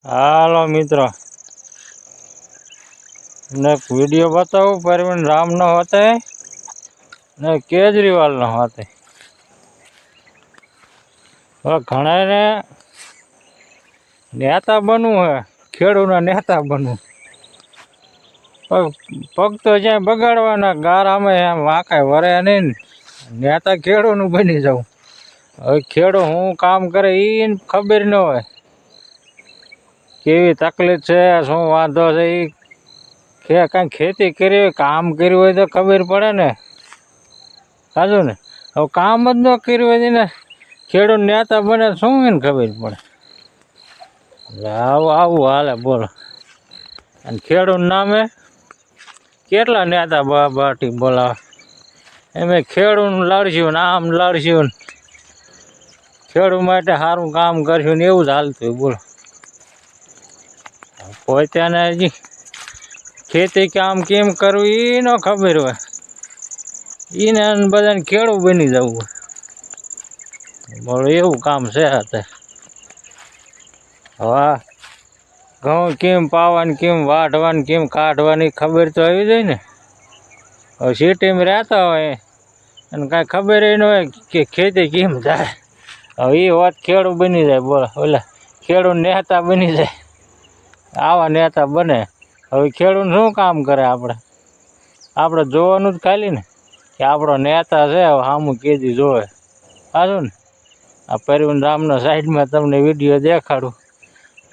હાલો મિત્રો, ને વિડીયો બતાવું પરવીન રામ નો હોતે ને કેજરીવાલ નો હોતે। ઘણા ને નેતા બનવું હે, ખેડૂતના નેતા બનવું, પગ તો જ્યાં બગાડવાના ગારામાં એમ વાંકાય વરે નહીં, નેતા ખેડૂતનું બની જવું। હવે ખેડૂત હું કામ કરે એ ખબર ન હોય, કેવી તકલીફ છે, શું વાંધો છે, એ કાંઈ ખેતી કરી હોય, કામ કર્યું હોય તો ખબર પડે ને, સાચું ને। હવે કામ જ ન કર્યું હોય ને ખેડૂત નેતા બને શું એને ખબર પડે। આવું આવું હાલે બોલો। અને ખેડૂત નામે કેટલા નેતા બાટી બોલાવે, એમે ખેડૂત લડશું ને આમ લડશું ને ખેડૂત માટે સારું કામ કરશું ને એવું જ હાલતું હોય બોલો। પોતાને હજી ખેતી કામ કેમ કરવું એ ન ખબર હોય, એને બધાને ખેડૂત બની જવું હોય બોલો, એવું કામ છે અત્યારે। હા, ઘઉં કેમ પાવાની, કેમ વાઢવાની, કેમ કાઢવાની ખબર તો આવી જાય ને। હવે સિટીમાં રહેતા હોય અને કાંઈ ખબર ન હોય કે ખેતી કેમ જાય, હવે એ વાત ખેડૂત બની જાય બોલો, ઓલા ખેડૂત નેતા બની જાય, આવા નેતા બને। હવે ખેડૂત શું કામ કરે, આપણે જોવાનું જ ખાલી ને કે આપણો નેતા છે, સામું કેદી જોવે, સાચું ને। આ પરવીન રામનો સાઈડમાં તમને વિડીયો દેખાડું,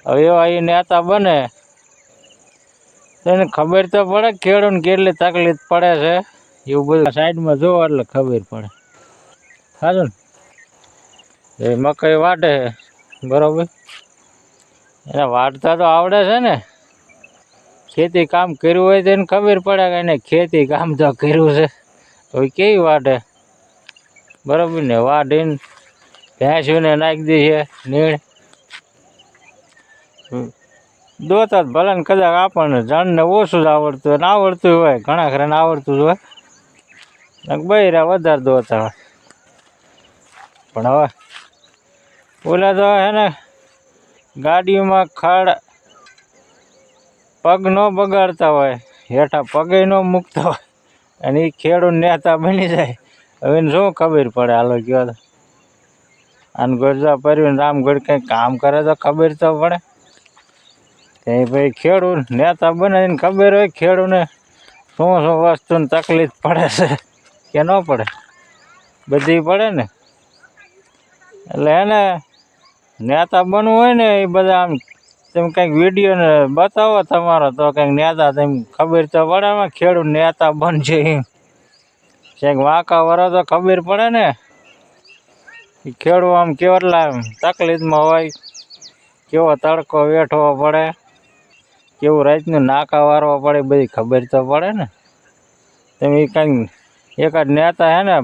હવે એવા એ નેતા બને તો એને ખબર તો પડે ખેડૂતને કેટલી તકલીફ પડે છે, એવું બધું સાઈડમાં જોવો એટલે ખબર પડે, સાચું ને। એ મકાઈ વાટે બરોબર, એને વાટતા તો આવડે છે ને, ખેતી કામ કર્યું હોય તો એને ખબર પડે કે એને ખેતી કામ તો કર્યું છે, હવે કેવી વાટે બરોબર ને, વાઢીને ભેંસોને નાખી દે છે નીણ, દોતા ભલે ને કદાચ આપણને જણને ઓછું જ આવડતું હોય ને આવડતું હોય, ઘણા ખરાને આવડતું જ હોય, બૈરા વધારે દોતા હોય, પણ હવે ઓલા તો હે ને ગાડીઓમાં ખડ પગ ન બગાડતા હોય, હેઠા પગે ન મૂકતા હોય, અને એ ખેડૂત નેતા બની જાય, હવે એને શું ખબર પડે, હાલો કયો તો। અને ગરજા પરવીન રામગઢ કંઈક કામ કરે તો ખબર તો પડે કે ભાઈ ખેડૂત નેતા બને એને ખબર હોય ખેડૂતને શું શું વસ્તુની તકલીફ પડે છે કે ન પડે, બધી પડે ને। એટલે એને નેતા બનવું હોય ને એ બધા આમ તમે કંઈક વિડીયો ને બતાવો તમારો તો કંઈક નેતા તમે ખબર તો પડે, એમાં ખેડૂત નેતા બનશે એમ કંઈક વાંકા વરો તો ખબર પડે ને, ખેડૂત આમ કેટલા તકલીફમાં હોય, કેવો તડકો વેઠવો પડે, કેવું રાતનું નાકા વારવા પડે, બધી ખબર તો પડે ને। તમે કંઈક એકાદ નેતા હે ને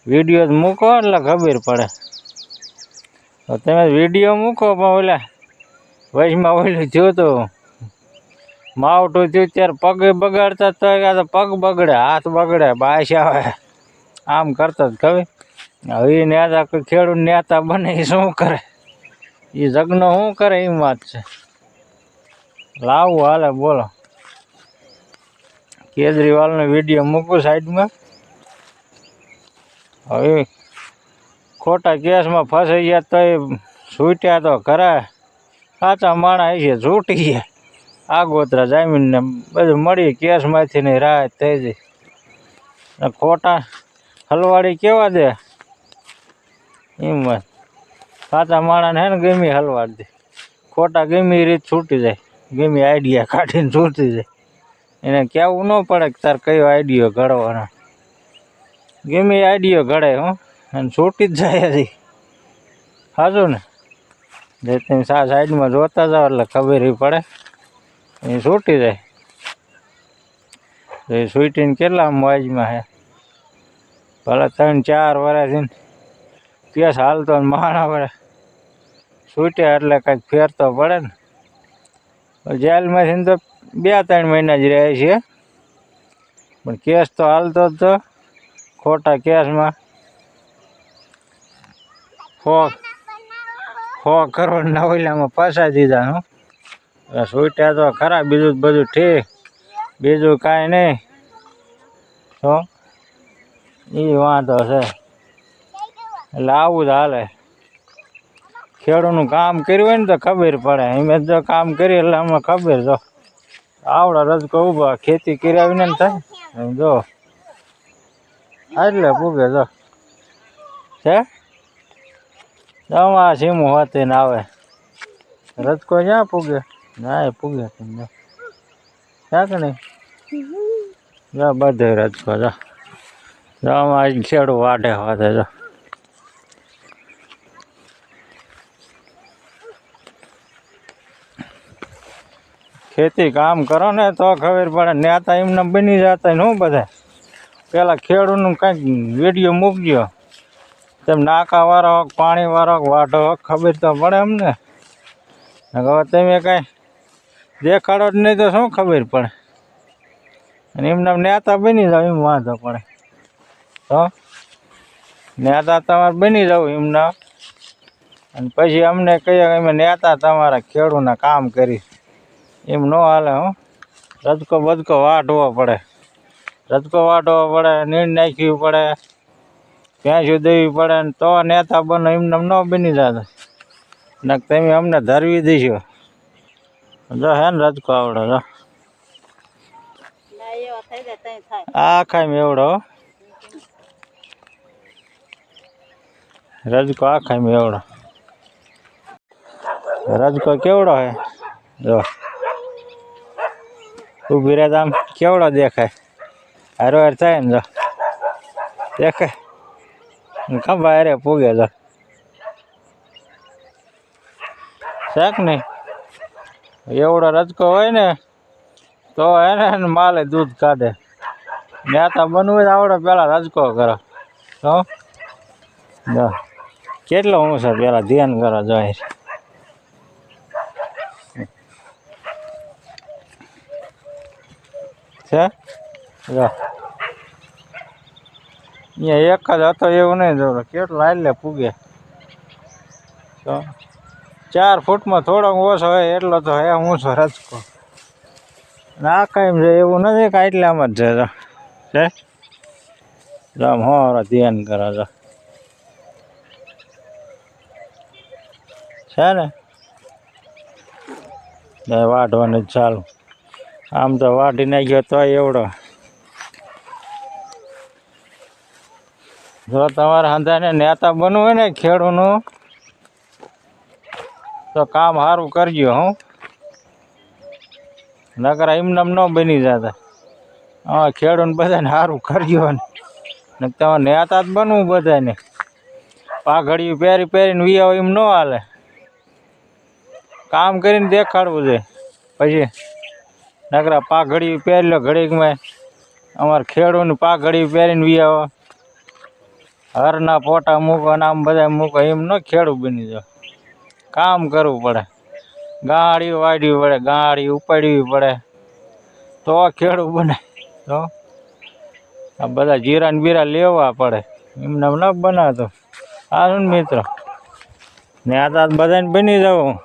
વિડીયો મૂકો એટલે ખબર પડે, તમે વિડીયો મૂકો પણ ઓલા વચમાં ઓલું થયું હતું માવઠું થયું ત્યારે પગે બગાડતા તો પગ બગડે, હાથ બગડે, બાસ આવે, આમ કરતા જ ખબર। હવે એ નેતા કોઈ ખેડૂત નેતા બને એ શું કરે, એ જગનો શું કરે એમ વાત છે, લાવું હાલે બોલો। કેજરીવાલનો વિડીયો મૂકું સાઈડમાં, હવે ખોટા કેસમાં ફસાઈ ગયા તો છૂટ્યા તો ખરા, સાચા માણસ છે છૂટી ગયા, આગોતરા જામીનને બધું મળી, કેસમાંથી ને રાહત થઈ જાય, ખોટા હલવાડી કેવા દે એમ વાત, સાચા માણસને હે ને ગમે હલવાડી દે, ખોટા ગમે એ રીત છૂટી જાય, ગમે આઈડિયા કાઢીને છૂટી જાય, એને કહેવું ન પડે કે તાર કયો આઈડિયો ઘડવાનો, ગમે આઈડિયો ઘડે હું અને છૂટી જ જાય હજી, સાચું ને। જે તમે સાઈડમાં જોતા જાઓ એટલે ખબર પડે એ છૂટી જાય, એ છૂટીને કેટલા મોજમાં છે, ભલે 3-4 વર્ષથી કેસ હાલતો ને માણા પડે છૂટ્યા એટલે કંઈક ફેર તો પડે ને, જેલમાંથી તો 2-3 મહિના જ રહે છે, પણ કેસ તો હાલતો જ તો, ખોટા કેસમાં 100 કરોડ ના ઓલામાં ફસાઈ દીધા હું છૂટ્યા તો ખરા બીજું બધું ઠીક બીજું કાંઈ નહીં તો એ વાંધો છે એટલે આવું જ હાલે ખેડૂતનું કામ કર્યું હોય ને તો ખબર પડે અમે જો કામ કરીએ એટલે અમને ખબર જો આવડા રજકો ઊભા ખેતી કર્યા વિના ને થાય જો એટલે પૂગે જો છે અમારા સીમું હોતી ને આવે રજકો ક્યાં પૂગે ના એ પૂગે તમને ક્યાં કે નહીં જો બધે રજકો જો અમારે ખેડૂ વાઢે હોતે જો ખેતી કામ કરો ને તો ખબર પડે નેતા એમને બની જતા ને શું બધા પેલા ખેડૂતનું કંઈક વિડીયો મૂકજો તેમ નાકા વાળો હોક પાણી વાળો વાઢો હોક ખબર તો પડે એમને હવે તમે કાંઈ દેખાડો જ નહીં તો શું ખબર પડે અને એમને નેતા બની જાવ એમ વાંધો પડે તો નેતા તમારે બની જાવ એમના અને પછી અમને કહીએ અમે નેતા તમારા ખેડૂતના કામ કરી એમ ન હાલે હું રજકો બજકો વાઢવો પડે રજકો વાઢવો પડે નીણ નાખવી પડે ભેંસું દેવી પડે ને તો નેતા બનો એમને ન બની જતા ને તમે અમને ધરવી દઈશો જો હે ને રજકો આવડે જો આ ખાઈ એવડો રજકો આ ખાઈ એવડો રજકો કેવડો હે જો ઊભી રહે આમ કેવડો દેખાય હારો હાર થાય ને જો દેખાય ખંભા હારે પૂગે જો શાક નહીં એવડો રજકો હોય ને તો એને માલે દૂધ કાઢે નેતા બનવું હોય આવડે પેલા રજકો કરો તો જો કેટલો ઊંચો પેલા ધ્યાન કરો જોઈએ છે જો અહીંયા એક જ હતો એવું નહીં જો કેટલો હાલે પૂગે તો 4 ફૂટમાં થોડોક ઓછો હોય એટલો તો હે ઊંચો રજકો ના કાંઈ છે એવું નથી કે એટલામાં જ છે આમ હોરો ધ્યાન કરો છો છે ને વાઢવાનું જ ચાલુ આમ તો વાઢી નાખ્યો તો એવડો જો તમારે હંધાને નેતા બનવું હોય ને ખેડૂતનું તો કામ સારું કરજો હું નકર એમને ન બની જતા હા ખેડૂત બધાને સારું કરજો ને તમારે નેતા જ બનવું બધાને પાઘડિયું પહેરી પહેરીને વિયાવો એમ ન હાલે કામ કરીને દેખાડવું છે પછી નકરા પાઘડિયું પહેરી લો ઘડીકમાં અમારે ખેડૂતને પાઘડિયું પહેરીને વિયાવો હરના પોટા મૂકો ને આમ બધા મૂકો એમ ન ખેડૂત બની જાવ કામ કરવું પડે ગાડી વાળવી પડે ગાડી ઉપાડવી પડે તો ખેડૂત બને તો આ બધા જીરા ને બીરા લેવા પડે એમને ન બનાવતો આ મિત્રો ને આ બધાને બની જવું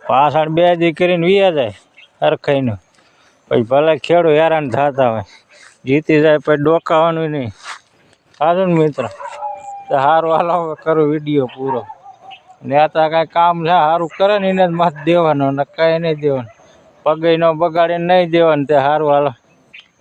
પાછળ 2 દી કરીને વિયા જાય હરખાઈનું પછી ભલે ખેડૂત હેરાન થતા હોય જીતી જાય પછી ડોકાવાનું નહીં સારું ને મિત્રો તો સારું હાલો કરું વિડીયો પૂરો નેતા કાંઈ કામ છે સારું કરે ને એને જ મત દેવાનો ને કાંઈ નહીં દેવાનું પગે ન બગાડીને નહીં દેવાનું તે સારું હાલો